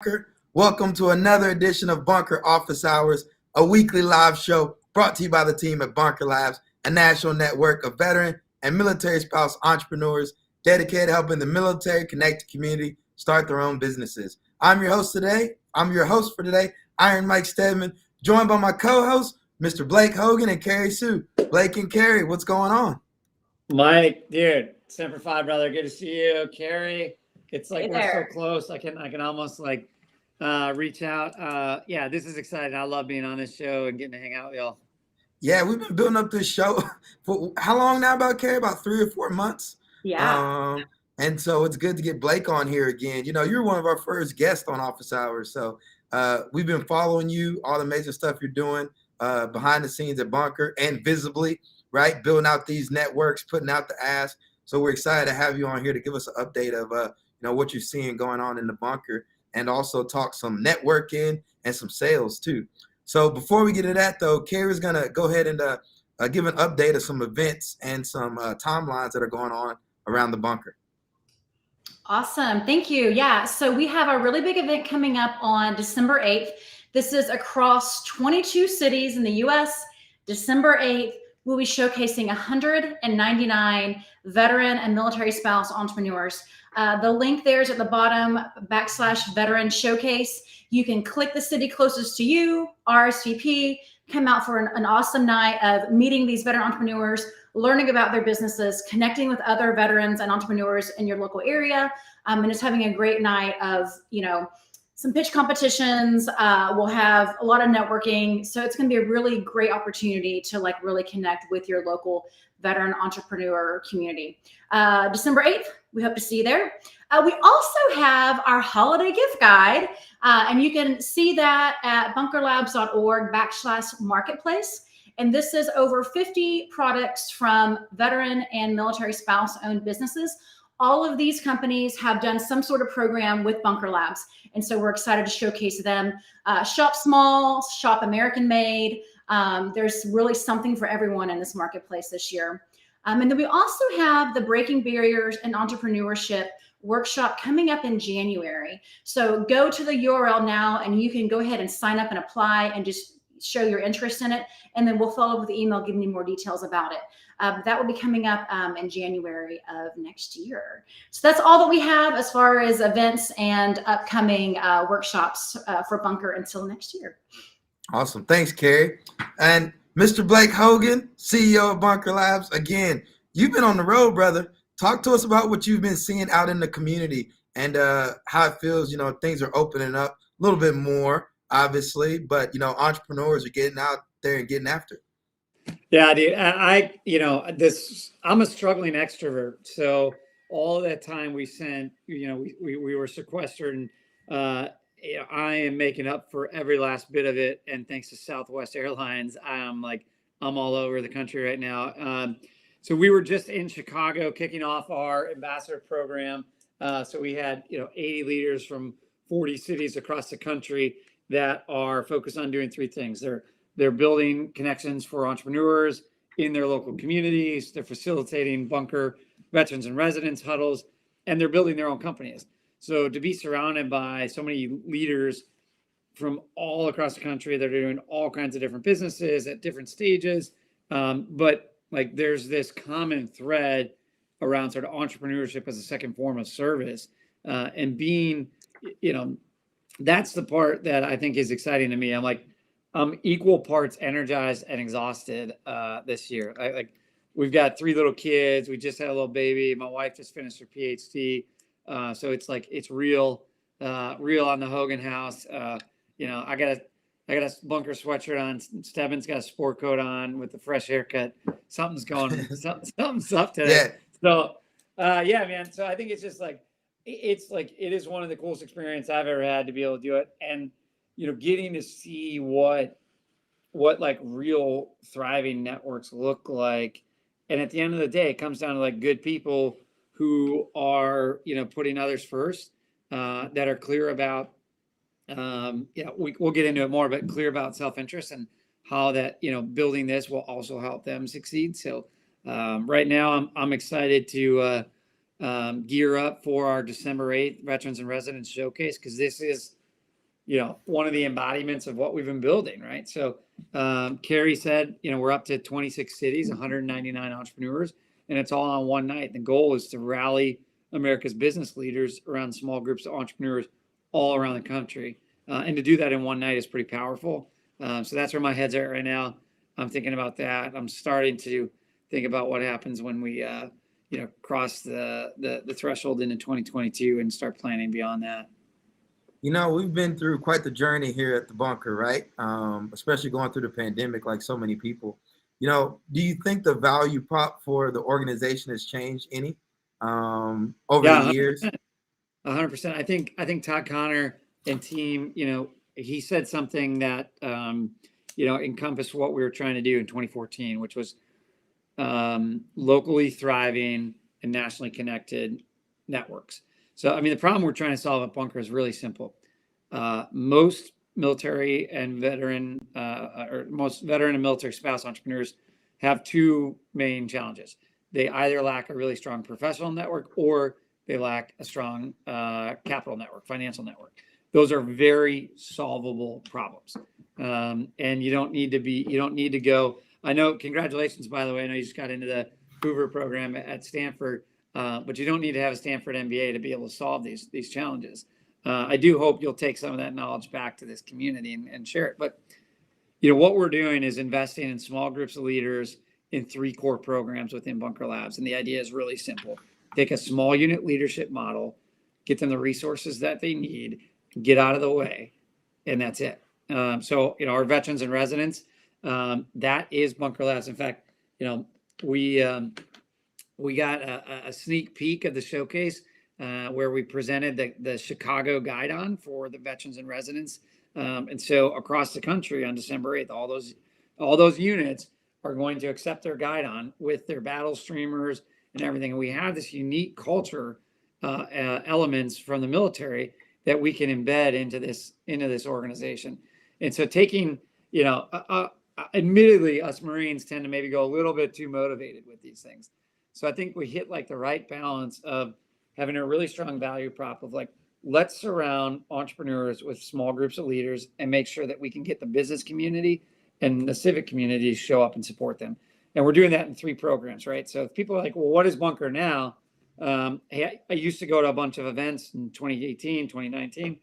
Bunker. Welcome to another edition of Bunker Office Hours, a weekly live show brought to you by the team at Bunker Labs, a national network of veteran and military spouse entrepreneurs dedicated to helping the military connect the community, start their own businesses. I'm your host for today, Iron Mike Steadman, joined by my co-hosts, Mr. Blake Hogan and Carrie Sue. Blake and Carrie, what's going on? Mike, dude, Semper Fi, brother. Good to see you, Carrie. It's like we're so close. I can almost like reach out. Yeah, this is exciting. I love being on this show and getting to hang out with y'all. Yeah, we've been building up this show for how long now, Carrie? About 3 or 4 months. Yeah. And so it's good to get Blake on here again. You know, you're one of our first guests on Office Hours. So we've been following you, all the amazing stuff you're doing behind the scenes at Bunker and visibly, right? Building out these networks, putting out the ask. So we're excited to have you on here to give us an update of, what you're seeing going on in the Bunker and also talk some networking and some sales too. So before we get to that, though, Carrie's going to go ahead and give an update of some events and some timelines that are going on around the Bunker. Awesome. Thank you. Yeah. So we have a really big event coming up on December 8th. This is across 22 cities in the U.S. December 8th, we'll be showcasing 199 veteran and military spouse entrepreneurs. The link there is at the bottom, /veteran showcase. You can click the city closest to you, RSVP, come out for an awesome night of meeting these veteran entrepreneurs, learning about their businesses, connecting with other veterans and entrepreneurs in your local area, and just having a great night of, some pitch competitions. We'll have a lot of networking. So it's going to be a really great opportunity to really connect with your local veteran entrepreneur community. December 8th, we hope to see you there. We also have our holiday gift guide, and you can see that at bunkerlabs.org/marketplace. And this is over 50 products from veteran and military spouse-owned businesses. All of these companies have done some sort of program with Bunker Labs. And so we're excited to showcase them. Shop small, shop American made. There's really something for everyone in this marketplace this year. And then we also have the Breaking Barriers in Entrepreneurship workshop coming up in January. So go to the URL now and you can go ahead and sign up and apply and just show your interest in it. And then we'll follow up with the email giving you more details about it. That will be coming up in January of next year. So that's all that we have as far as events and upcoming workshops for Bunker until next year. Awesome. Thanks, Carrie. And Mr. Blake Hogan, CEO of Bunker Labs. Again, you've been on the road, brother. Talk to us about what you've been seeing out in the community and how it feels, things are opening up a little bit more, obviously, but, entrepreneurs are getting out there and getting after it. Yeah, dude. I'm a struggling extrovert. So all that time we spent, we were sequestered, and I am making up for every last bit of it. And thanks to Southwest Airlines, I'm all over the country right now. So we were just in Chicago kicking off our ambassador program. So we had, 80 leaders from 40 cities across the country that are focused on doing three things. They're building connections for entrepreneurs in their local communities. They're facilitating Bunker veterans and residents huddles, and they're building their own companies. So to be surrounded by so many leaders from all across the country that are doing all kinds of different businesses at different stages, but there's this common thread around sort of entrepreneurship as a second form of service, and being, that's the part that I think is exciting to me. I'm equal parts energized and exhausted this year. We've got 3 little kids. We just had a little baby. My wife just finished her PhD. So it's real on the Hogan house. I got a Bunker sweatshirt on. Steadman's got a sport coat on with the fresh haircut. Something's something's up today. Yeah. So yeah, man. So I think it's just it is one of the coolest experiences I've ever had to be able to do it. And getting to see what real thriving networks look like. And at the end of the day, it comes down to good people who are, putting others first, that are clear about, we'll get into it more, but clear about self-interest and how that, building this will also help them succeed. So right now I'm excited to gear up for our December 8th Veterans and Residents Showcase, because this is one of the embodiments of what we've been building, right? So Carrie said, we're up to 26 cities, 199 entrepreneurs, and it's all on one night. The goal is to rally America's business leaders around small groups of entrepreneurs all around the country. And to do that in one night is pretty powerful. So that's where my head's at right now. I'm thinking about that. I'm starting to think about what happens when we, cross the threshold into 2022 and start planning beyond that. We've been through quite the journey here at the bunker, right? Especially going through the pandemic, like so many people. Do you think the value prop for the organization has changed any over the years? 100%. I think Todd Connor and team, he said something that, encompassed what we were trying to do in 2014, which was locally thriving and nationally connected networks. So, the problem we're trying to solve at Bunker is really simple. Most military and veteran, or most veteran and military spouse entrepreneurs have two main challenges. They either lack a really strong professional network or they lack a strong capital network, financial network. Those are very solvable problems. And you don't need to go. I know, congratulations, by the way. I know you just got into the Hoover program at Stanford. But you don't need to have a Stanford MBA to be able to solve these challenges. I do hope you'll take some of that knowledge back to this community and share it. But what we're doing is investing in small groups of leaders in 3 core programs within Bunker Labs. And the idea is really simple. Take a small unit leadership model, get them the resources that they need, get out of the way, and that's it. So our veterans and residents, that is Bunker Labs. In fact, we got a sneak peek of the showcase where we presented the Chicago guidon for the veterans and residents. And so across the country on December 8th, all those units are going to accept their guidon with their battle streamers and everything. And we have this unique culture elements from the military that we can embed into this organization. And so taking, admittedly, us Marines tend to maybe go a little bit too motivated with these things. So I think we hit like the right balance of having a really strong value prop of like, let's surround entrepreneurs with small groups of leaders and make sure that we can get the business community and the civic community to show up and support them. And we're doing that in 3 programs, right? So if people are like, well, what is Bunker now? Hey, I used to go to a bunch of events in 2018, 2019.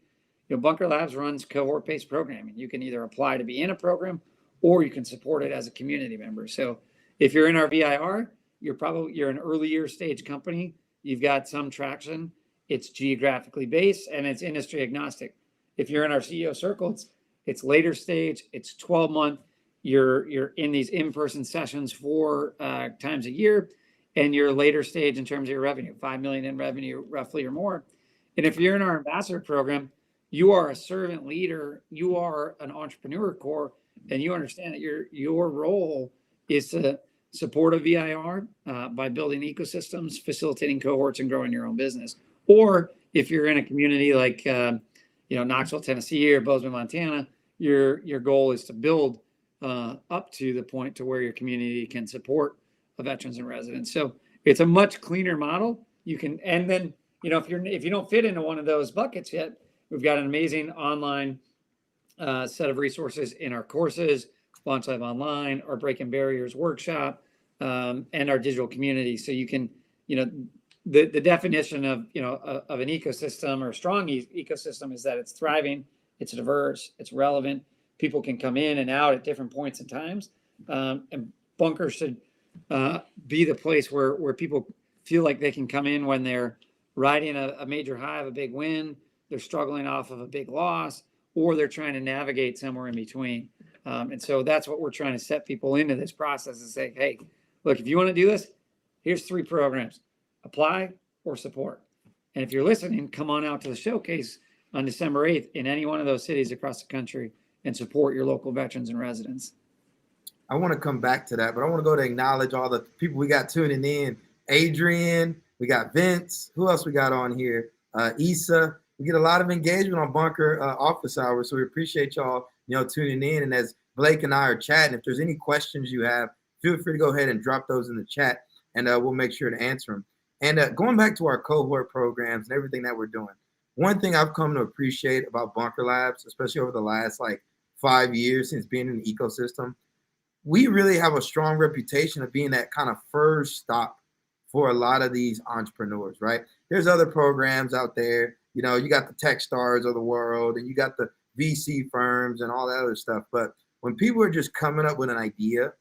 Bunker Labs runs cohort-based programming. You can either apply to be in a program or you can support it as a community member. So if you're in our VIR, you're an earlier stage company. You've got some traction. It's geographically based and it's industry agnostic. If you're in our CEO circle, it's later stage. It's 12-month. You're in these in-person sessions 4 times a year, and you're later stage in terms of your revenue, 5 million in revenue roughly or more. And if you're in our ambassador program, you are a servant leader. You are an entrepreneur core, and you understand that your role is to support a VIR by building ecosystems, facilitating cohorts, and growing your own business. Or if you're in a community like Knoxville, Tennessee, or Bozeman, Montana, your goal is to build up to the point to where your community can support the veterans and residents. So it's a much cleaner model. You can, and then if you don't fit into one of those buckets yet, we've got an amazing online set of resources in our courses, Launch Live Online, our Breaking Barriers workshop, and our digital community. So you can, the definition of an ecosystem or a strong ecosystem is that it's thriving, it's diverse, it's relevant. People can come in and out at different points in times, and Bunker should be the place where people feel like they can come in when they're riding a major high of a big win, they're struggling off of a big loss, or they're trying to navigate somewhere in between. And so that's what we're trying to set people into this process and say, hey, look, if you want to do this, here's 3 programs: apply or support. And if you're listening, come on out to the showcase on December 8th in any one of those cities across the country and support your local veterans and residents. I want to come back to that, but I want to go to acknowledge all the people we got tuning in. Adrian, we got Vince. Who else we got on here? Issa. We get a lot of engagement on Bunker office hours, so we appreciate y'all, tuning in. And as Blake and I are chatting, if there's any questions you have, feel free to go ahead and drop those in the chat, and we'll make sure to answer them. And going back to our cohort programs and everything that we're doing, one thing I've come to appreciate about Bunker Labs, especially over the last like 5 years since being in the ecosystem, we really have a strong reputation of being that kind of first stop for a lot of these entrepreneurs, right? There's other programs out there, you know, you got the Techstars of the world and you got the VC firms and all that other stuff. But when people are just coming up with an idea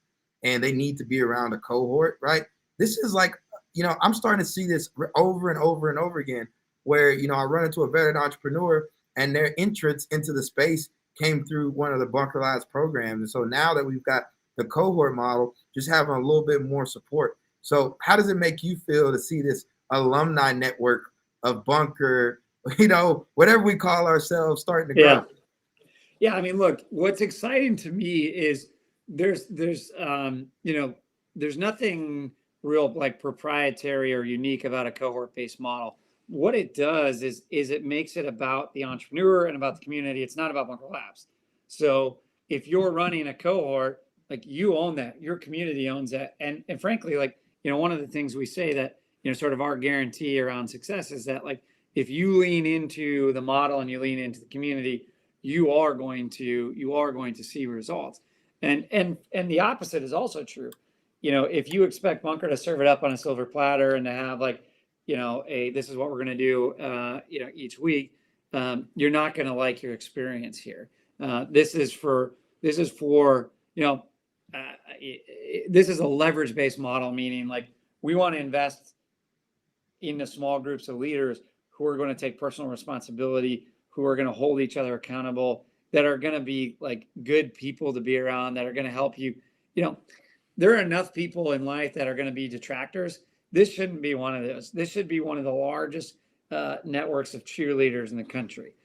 and they need to be around a cohort, right? This is like, you know, I'm starting to see this over and over and over again, where, you know, I run into a veteran entrepreneur and their entrance into the space came through one of the Bunker Labs programs. And so now that we've got the cohort model, just having a little bit more support. So how does it make you feel to see this alumni network of Bunker, you know, whatever we call ourselves, starting to grow? Yeah, I mean, look, what's exciting to me is there's you know, there's nothing real like proprietary or unique about a cohort-based model. What it does is it makes it about the entrepreneur and about the community. It's not about Bunker Labs. So if you're running a cohort, like, you own that, your community owns that. And frankly, like, you know, one of the things we say that, you know, sort of our guarantee around success is that, like, if you lean into the model and you lean into the community, you are going to see results. And the opposite is also true. You know, if you expect Bunker to serve it up on a silver platter and to have, like, you know, this is what we're going to do, you know, each week, you're not going to like your experience here. This is for, you know, this is a leverage-based model, meaning, like, we want to invest in the small groups of leaders who are going to take personal responsibility, who are going to hold each other accountable, that are going to be like good people to be around, that are going to help you. You know, there are enough people in life that are going to be detractors. This shouldn't be one of those. This should be one of the largest networks of cheerleaders in the country,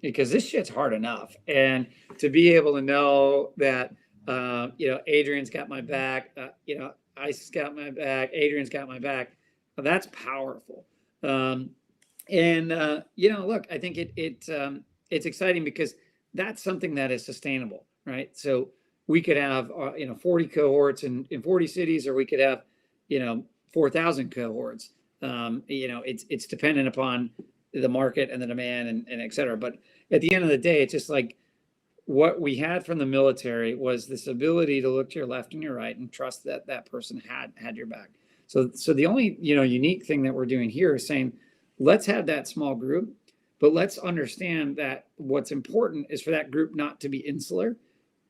because this shit's hard enough. And to be able to know that, you know, Adrian's got my back, you know, Ice got my back, Adrian's got my back, that's powerful. You know, look, I think it's exciting because that's something that is sustainable, right? So we could have, you know, 40 cohorts in 40 cities, or we could have, you know, 4,000 cohorts. You know, it's dependent upon the market and the demand and et cetera. But at the end of the day, it's just like what we had from the military was this ability to look to your left and your right and trust that that person had your back. So the only, you know, unique thing that we're doing here is saying, let's have that small group, but let's understand that what's important is for that group not to be insular.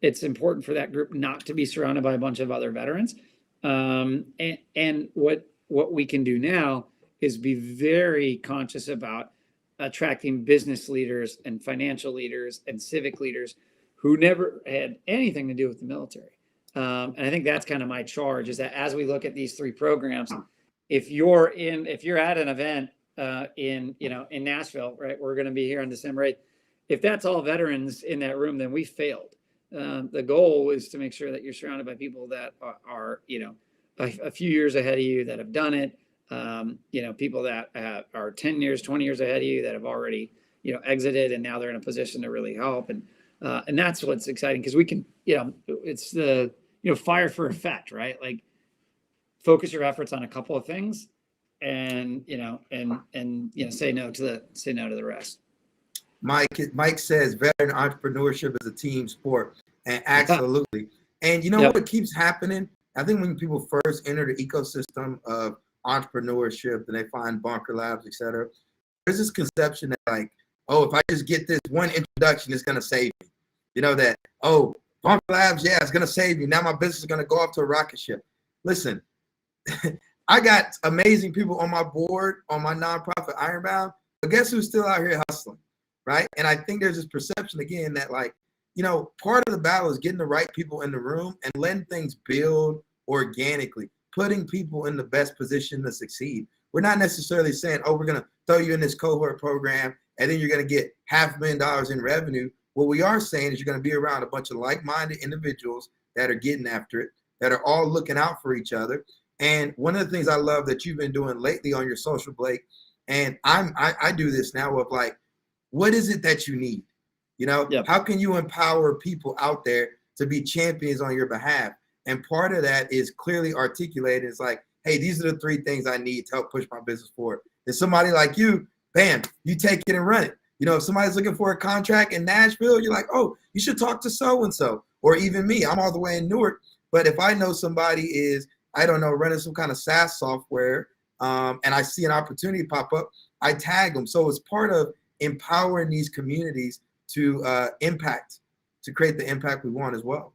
It's important for that group not to be surrounded by a bunch of other veterans. And what we can do now is be very conscious about attracting business leaders and financial leaders and civic leaders who never had anything to do with the military. And I think that's kind of my charge, is that as we look at these three programs, if you're at an event in Nashville, right, we're going to be here on December 8th. If that's all veterans in that room, then we failed. The goal is to make sure that you're surrounded by people that are you know, a few years ahead of you, that have done it. You know, people that are 10 years, 20 years ahead of you, that have already, you know, exited, and now they're in a position to really help. And that's what's exciting, because we can, you know, it's the, you know, fire for effect, right? Like, focus your efforts on a couple of things, and you know, say no to the rest. Mike says veteran entrepreneurship is a team sport, and absolutely. And you know what keeps happening? I think when people first enter the ecosystem of entrepreneurship and they find Bunker Labs, et cetera, there's this conception that, like, oh, if I just get this one introduction, it's going to save me. You know, that, oh, Bunker Labs, yeah, it's going to save me. Now my business is going to go off to a rocket ship. Listen, I got amazing people on my board, on my nonprofit Ironbound, but guess who's still out here hustling, right? And I think there's this perception, again, that, like, you know, part of the battle is getting the right people in the room and letting things build organically, putting people in the best position to succeed. We're not necessarily saying, oh, we're going to throw you in this cohort program and then you're going to get $500,000 in revenue. What we are saying is you're going to be around a bunch of like-minded individuals that are getting after it, that are all looking out for each other. And one of the things I love that you've been doing lately on your social, Blake, and I do this now, of like, what is it that you need? You know, how can you empower people out there to be champions on your behalf? And part of that is clearly articulated. It's like, hey, these are the three things I need to help push my business forward. And somebody like you, bam, you take it and run it. You know, if somebody's looking for a contract in Nashville, you're like, oh, you should talk to so-and-so. Or even me, I'm all the way in Newark. But if I know somebody is, I don't know, running some kind of SaaS software, and I see an opportunity pop up, I tag them. So it's part of empowering these communities to create the impact we want as well.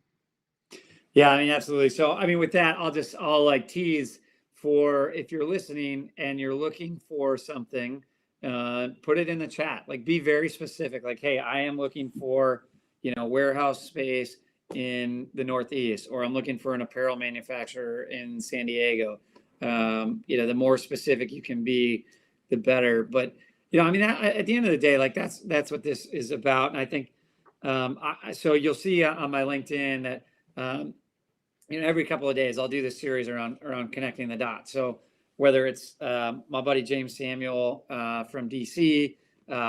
Yeah, I mean, absolutely. So, I mean, with that, I'll like tease for if you're listening and you're looking for something, put it in the chat. Like, be very specific. Like, hey, I am looking for, warehouse space in the Northeast, or I'm looking for an apparel manufacturer in San Diego. The more specific you can be, the better. But, I mean, at the end of the day, like that's what this is about. And I think, so you'll see on my LinkedIn that, every couple of days I'll do this series around connecting the dots. So whether it's my buddy James Samuel from DC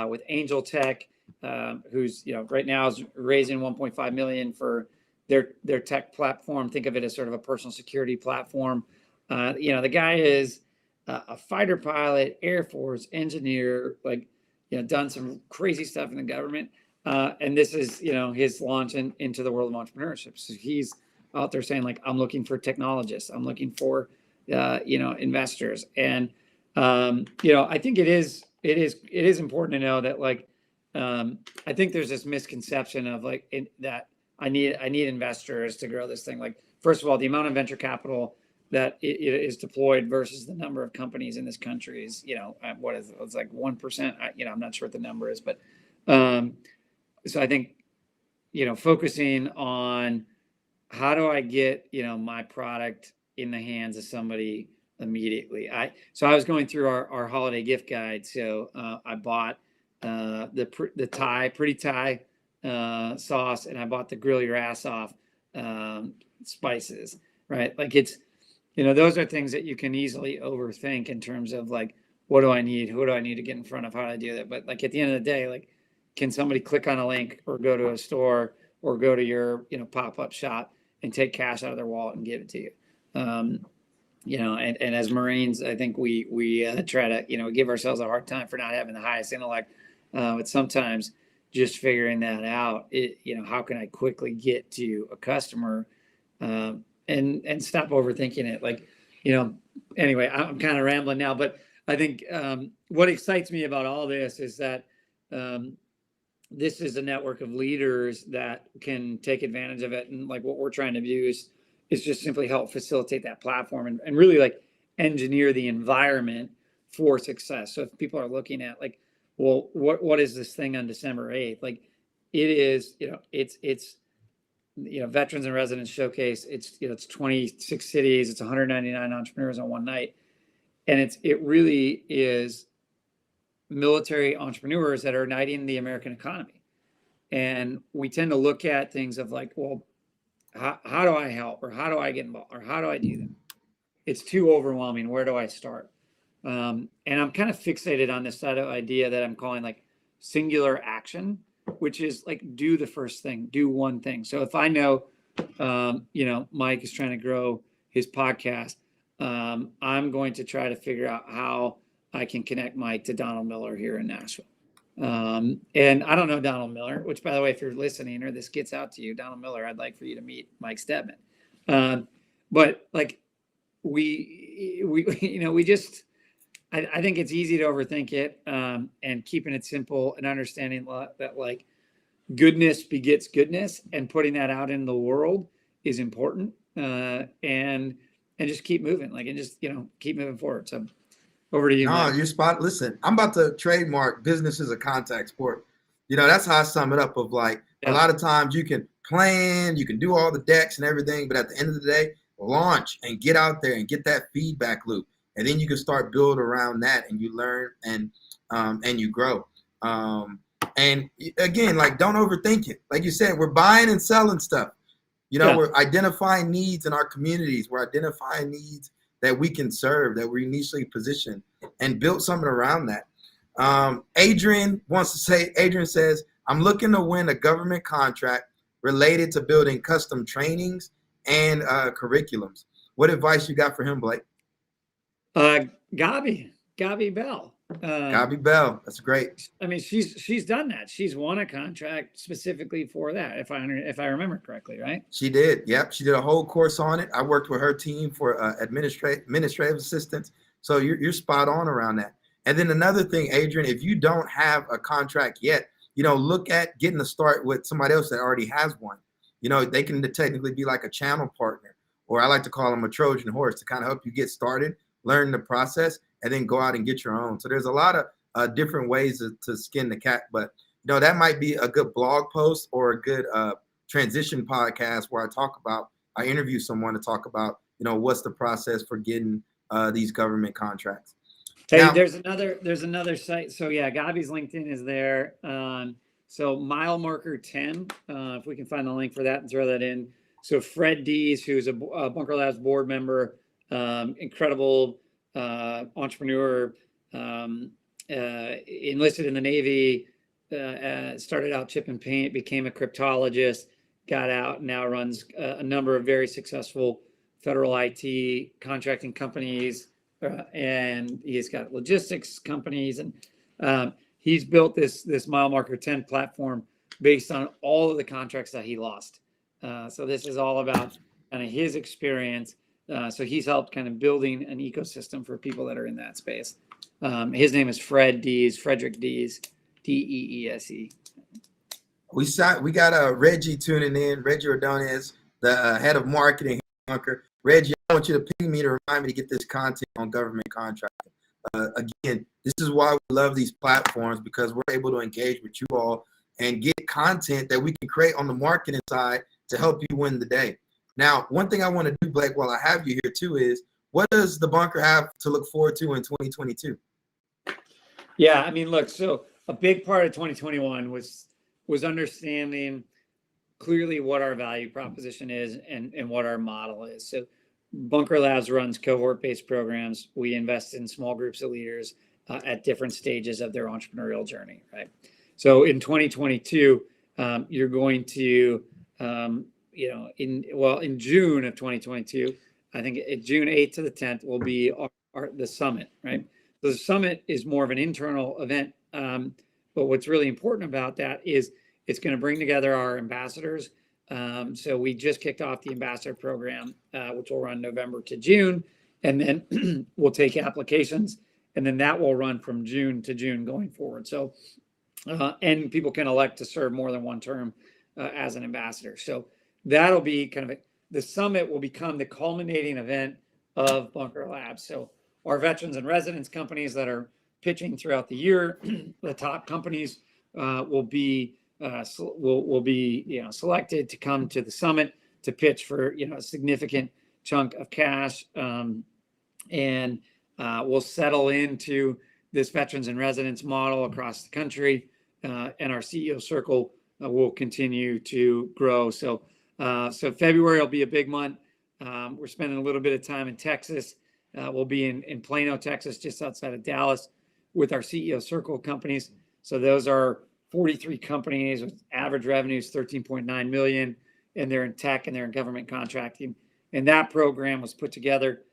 with Angel Tech, who's right now is raising 1.5 million for their tech platform. Think of it as sort of a personal security platform. The guy is a fighter pilot, Air Force engineer, done some crazy stuff in the government. And this is, his launch into the world of entrepreneurship. So he's out there saying, like, I'm looking for technologists. I'm looking for, investors. And, I think it is important to know that, like, I think there's this misconception of that I need investors to grow this thing. Like, first of all, the amount of venture capital that it is deployed versus the number of companies in this country is, what is it? It's like 1%. I'm not sure what the number is, but, so I think, focusing on how do I get, my product in the hands of somebody immediately. So I was going through our holiday gift guide. So I bought the pretty Thai sauce, and I bought the grill your ass off spices, right? Like, it's, those are things that you can easily overthink in terms of, like, what do I need? Who do I need to get in front of? How do I do that? But, like, at the end of the day, like, can somebody click on a link or go to a store or go to your, pop-up shop and take cash out of their wallet and give it to you? And as Marines, I think we try to, give ourselves a hard time for not having the highest intellect. But sometimes just figuring that out, how can I quickly get to a customer and stop overthinking it? Like, anyway, I'm kind of rambling now, but I think what excites me about all this is that this is a network of leaders that can take advantage of it. And, like, what we're trying to do is just simply help facilitate that platform and really, like, engineer the environment for success. So if people are looking at, like, well, what is this thing on December 8th? Like, it is, it's Veterans and Residents Showcase. It's 26 cities. It's 199 entrepreneurs on one night. And it really is military entrepreneurs that are igniting the American economy. And we tend to look at things of, like, well, how do I help, or how do I get involved, or how do I do that? It's too overwhelming. Where do I start? And I'm kind of fixated on this idea that I'm calling, like, singular action, which is, like, do the first thing, do one thing. So if I know, Mike is trying to grow his podcast, I'm going to try to figure out how I can connect Mike to Donald Miller here in Nashville. And I don't know Donald Miller, which, by the way, if you're listening or this gets out to you, Donald Miller, I'd like for you to meet Mike Steadman. But, like, we just, I think it's easy to overthink it, and keeping it simple and understanding that, like, goodness begets goodness, and putting that out in the world is important, and just keep moving, like, and just, keep moving forward. So over to you. No, Mike. you're spot. Listen, I'm about to trademark business is a contact sport. That's how I sum it up of, like, a lot of times you can plan, you can do all the decks and everything, but at the end of the day, launch and get out there and get that feedback loop. And then you can start build around that, and you learn and you grow. And again, like, don't overthink it. Like you said, we're buying and selling stuff. We're identifying needs in our communities. We're identifying needs that we can serve, that we're uniquely positioned, and build something around that. Adrian says, I'm looking to win a government contract related to building custom trainings and curriculums. What advice you got for him, Blake? Gabi Bell. Gabby Bell, that's great. I mean, she's done that. She's won a contract specifically for that, if I remember correctly, right? She did. Yep, she did a whole course on it. I worked with her team for administrative assistance. So you're spot on around that. And then another thing, Adrian, if you don't have a contract yet, look at getting a start with somebody else that already has one. They can technically be like a channel partner, or I like to call them a Trojan horse, to kind of help you get started, learn the process, and then go out and get your own. So there's a lot of different ways to skin the cat, but that might be a good blog post or a good transition podcast where I interview someone to talk about, what's the process for getting these government contracts. Now, there's another site. So yeah, Gabby's LinkedIn is there. So mile marker 10, if we can find the link for that and throw that in. So Fred Dees, who's a Bunker Labs board member, incredible entrepreneur, enlisted in the Navy, started out chip and paint, became a cryptologist, got out, now runs a number of very successful federal IT contracting companies, and he's got logistics companies, and he's built this mile marker 10 platform based on all of the contracts that he lost. So this is all about kind of his experience. So he's helped kind of building an ecosystem for people that are in that space. His name is Frederick Dees, Deese. We got Reggie tuning in. Reggie Ordonez, the head of marketing at Bunker. Reggie, I want you to ping me to remind me to get this content on government contracting. Again, this is why we love these platforms, because we're able to engage with you all and get content that we can create on the marketing side to help you win the day. Now, one thing I want to do, Blake, while I have you here too, is what does the Bunker have to look forward to in 2022? Yeah, I mean, look, so a big part of 2021 was understanding clearly what our value proposition is and what our model is. So Bunker Labs runs cohort-based programs. We invest in small groups of leaders at different stages of their entrepreneurial journey, right? So in 2022, you're going to, in June of 2022, I think June 8th to the 10th will be the summit, right? So the summit is more of an internal event, but what's really important about that is it's going to bring together our ambassadors. So we just kicked off the ambassador program, which will run November to June, and then we'll take applications, and then that will run from June to June going forward. So, and people can elect to serve more than one term as an ambassador. So that'll be kind of the summit will become the culminating event of Bunker Labs. So our veterans and residents companies that are pitching throughout the year, the top companies will be selected to come to the summit to pitch for a significant chunk of cash, and we'll settle into this veterans and residents model across the country, and our CEO circle will continue to grow. So February will be a big month. We're spending a little bit of time in Texas. We'll be in Plano, Texas, just outside of Dallas, with our CEO circle companies. So those are 43 companies with average revenues 13.9 million, and they're in tech and they're in government contracting. And that program was put together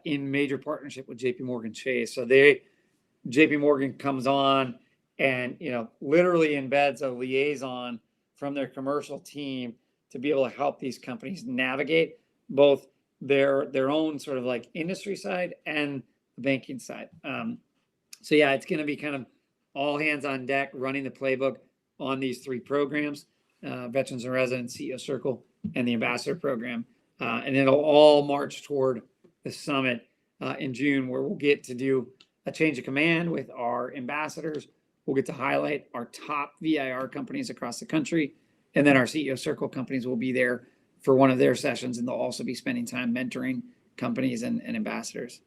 in major partnership with JP Morgan Chase. So JP Morgan comes on and literally embeds a liaison from their commercial team to be able to help these companies navigate both their own sort of like industry side and the banking side. So yeah, it's going to be kind of all hands on deck running the playbook on these three programs, Veterans and Residents, CEO Circle, and the Ambassador Program. And it'll all march toward the summit in June, where we'll get to do a change of command with our ambassadors. We'll get to highlight our top VIR companies across the country. And then our CEO Circle companies will be there for one of their sessions, and they'll also be spending time mentoring companies and ambassadors.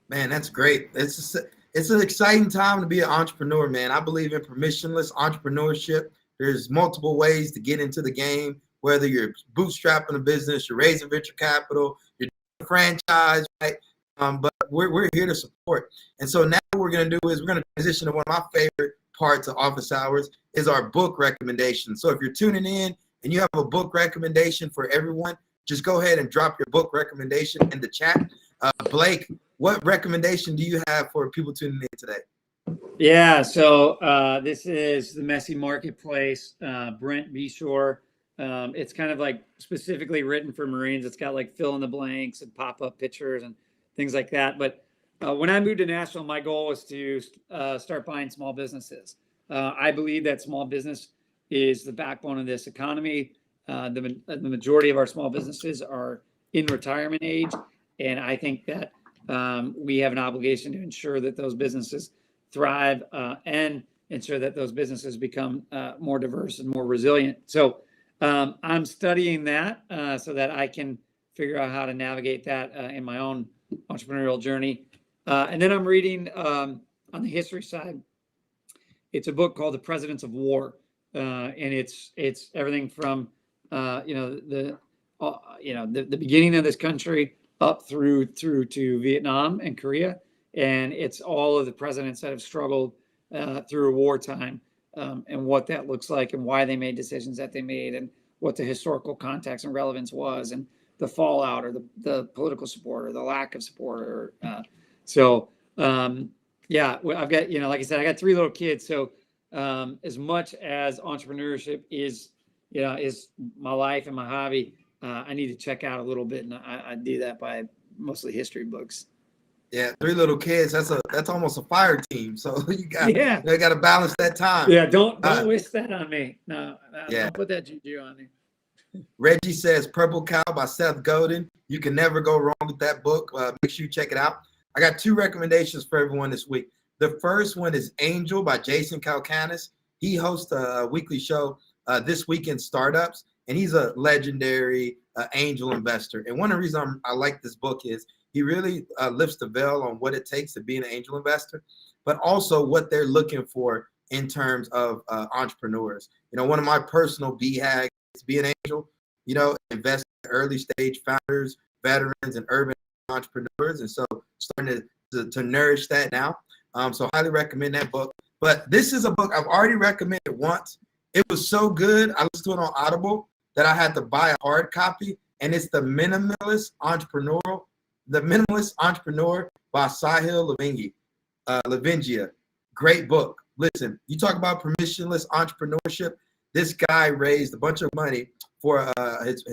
Man, that's great. It's an exciting time to be an entrepreneur, man. I believe in permissionless entrepreneurship. There's multiple ways to get into the game, whether you're bootstrapping a business, you're raising venture capital, you're doing a franchise, right? But we're here to support. And so now what we're going to do is we're going to transition to one of my favorite parts of office hours is our book recommendation. So if you're tuning in and you have a book recommendation for everyone, just go ahead and drop your book recommendation in the chat. Blake, what recommendation do you have for people tuning in today? Yeah, so this is The Messy Marketplace, Brent Beshore. It's kind of like specifically written for Marines. It's got like fill in the blanks and pop-up pictures and things like that. But when I moved to Nashville, my goal was to start buying small businesses. I believe that small business is the backbone of this economy. The majority of our small businesses are in retirement age, and I think that we have an obligation to ensure that those businesses thrive and ensure that those businesses become more diverse and more resilient. So I'm studying that so that I can figure out how to navigate that in my own entrepreneurial journey. And then I'm reading on the history side. It's a book called The Presidents of War, and it's everything from the beginning of this country up through to Vietnam and Korea, and it's all of the presidents that have struggled through wartime and what that looks like and why they made decisions that they made and what the historical context and relevance was and the fallout or the political support or the lack of support. Or yeah, I've got, like I said, I got 3 little kids. So as much as entrepreneurship is my life and my hobby, I need to check out a little bit, and I do that by mostly history books. Yeah, 3 little kids. That's almost a fire team. So you got to balance that time. Yeah, don't wish that on me. No, yeah. Don't put that juju on me. Reggie says Purple Cow by Seth Godin. You can never go wrong with that book. Make sure you check it out. I got 2 recommendations for everyone this week. The first one is Angel by Jason Calacanis. He hosts a weekly show, This Week in Startups, and he's a legendary angel investor. And one of the reasons I like this book is he really lifts the veil on what it takes to be an angel investor, but also what they're looking for in terms of entrepreneurs. One of my personal BHAGs is be an angel, invest in early stage founders, veterans, and urban entrepreneurs. And so starting to nourish that now. So highly recommend that book. But this is a book I've already recommended once. It was so good. I listened to it on Audible that I had to buy a hard copy. And it's The Minimalist Entrepreneur by Sahil Lavingia. Great book. Listen, you talk about permissionless entrepreneurship. This guy raised a bunch of money for his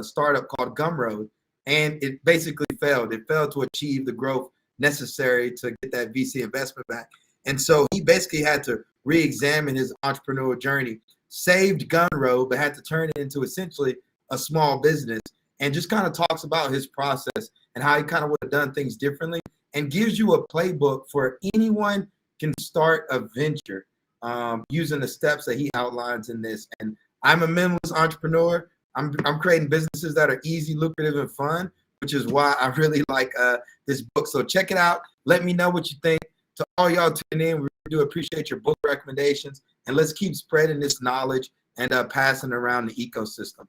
startup called Gumroad, and it basically failed. It failed to achieve the growth necessary to get that VC investment back. And so he basically had to re-examine his entrepreneurial journey, saved Gumroad, but had to turn it into essentially a small business, and just kind of talks about his process and how he kind of would have done things differently, and gives you a playbook for anyone can start a venture using the steps that he outlines in this. And I'm a minimalist entrepreneur. I'm creating businesses that are easy, lucrative, and fun, which is why I really like this book. So check it out. Let me know what you think. To all y'all tuning in, we do appreciate your book recommendations, and let's keep spreading this knowledge and passing around the ecosystem.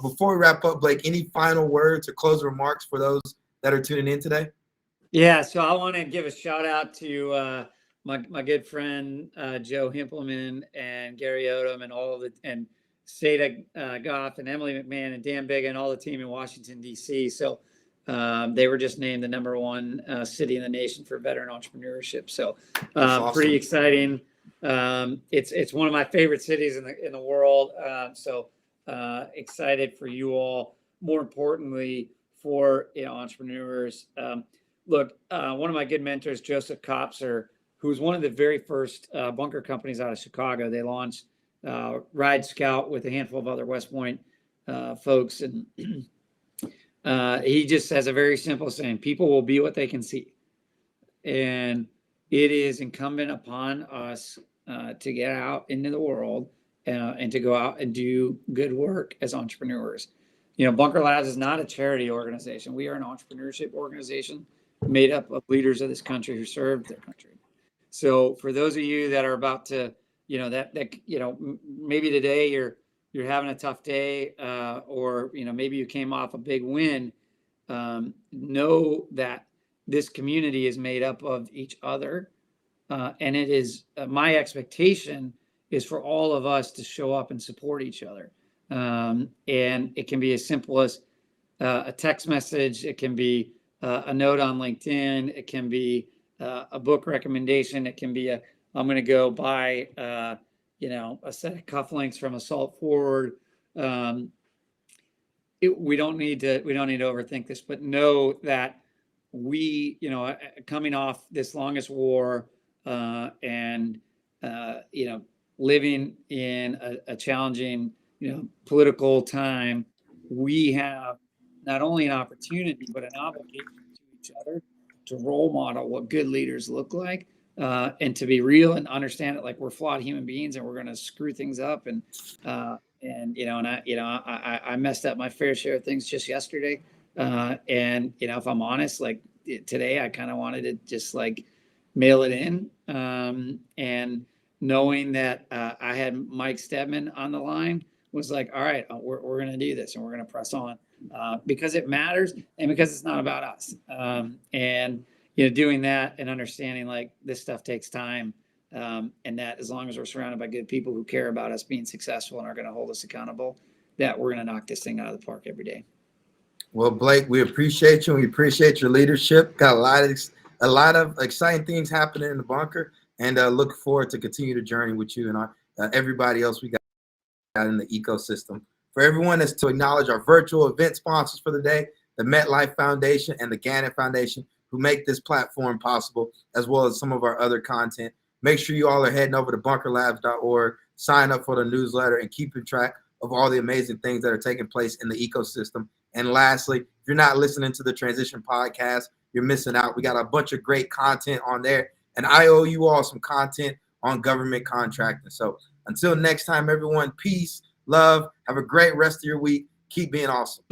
Before we wrap up, Blake, any final words or closing remarks for those that are tuning in today? Yeah, so I want to give a shout out to my good friend Joe Himpelman and Gary Odom and Seda Goff and Emily McMahon and Dan Big and all the team in Washington, D.C. So they were just named the #1 city in the nation for veteran entrepreneurship. So awesome. Pretty exciting. It's one of my favorite cities in the world. So excited for you all. More importantly, for entrepreneurs. Look, one of my good mentors, Joseph Kopser, who was one of the very first bunker companies out of Chicago. They launched Ride Scout with a handful of other West Point folks. And he just has a very simple saying: people will be what they can see. And it is incumbent upon us to get out into the world and to go out and do good work as entrepreneurs. Bunker Labs is not a charity organization. We are an entrepreneurship organization made up of leaders of this country who served their country. So for those of you that are about to, maybe today you're having a tough day, or maybe you came off a big win, know that this community is made up of each other, and it is my expectation is for all of us to show up and support each other. And it can be as simple as a text message. It can be a note on LinkedIn. It can be a book recommendation. It can be I'm going to go buy, you know, a set of cufflinks from Assault Forward. We don't need to overthink this, but know that we, you know, coming off this longest war, and you know, living in a challenging, you know, political time, we have not only an opportunity but an obligation to each other to role model what good leaders look like, and to be real and understand it, like we're flawed human beings and we're going to screw things up, and you know, and I messed up my fair share of things just yesterday, and you know, if I'm honest, like today I kind of wanted to just like mail it in, and knowing that I had Mike Steadman on the line was like, all right, we're going to do this and we're going to press on, because it matters and because it's not about us. And, you know, doing that and understanding like this stuff takes time, and that as long as we're surrounded by good people who care about us being successful and are going to hold us accountable, that we're going to knock this thing out of the park every day. Well, Blake, we appreciate you. We appreciate your leadership. Got a lot of exciting things happening in the bunker, and look forward to continue the journey with you and everybody else we got in the ecosystem. For everyone, that's to acknowledge our virtual event sponsors for the day, the Metlife Foundation and the Gannett Foundation, who make this platform possible, as well as some of our other content. Make sure you all are heading over to bunkerlabs.org, sign up for the newsletter, and keeping track of all the amazing things that are taking place in the ecosystem. And lastly, if you're not listening to the Transition Podcast, you're missing out. We got a bunch of great content on there, and I owe you all some content on government contracting. So until next time, everyone, peace, love, have a great rest of your week. Keep being awesome.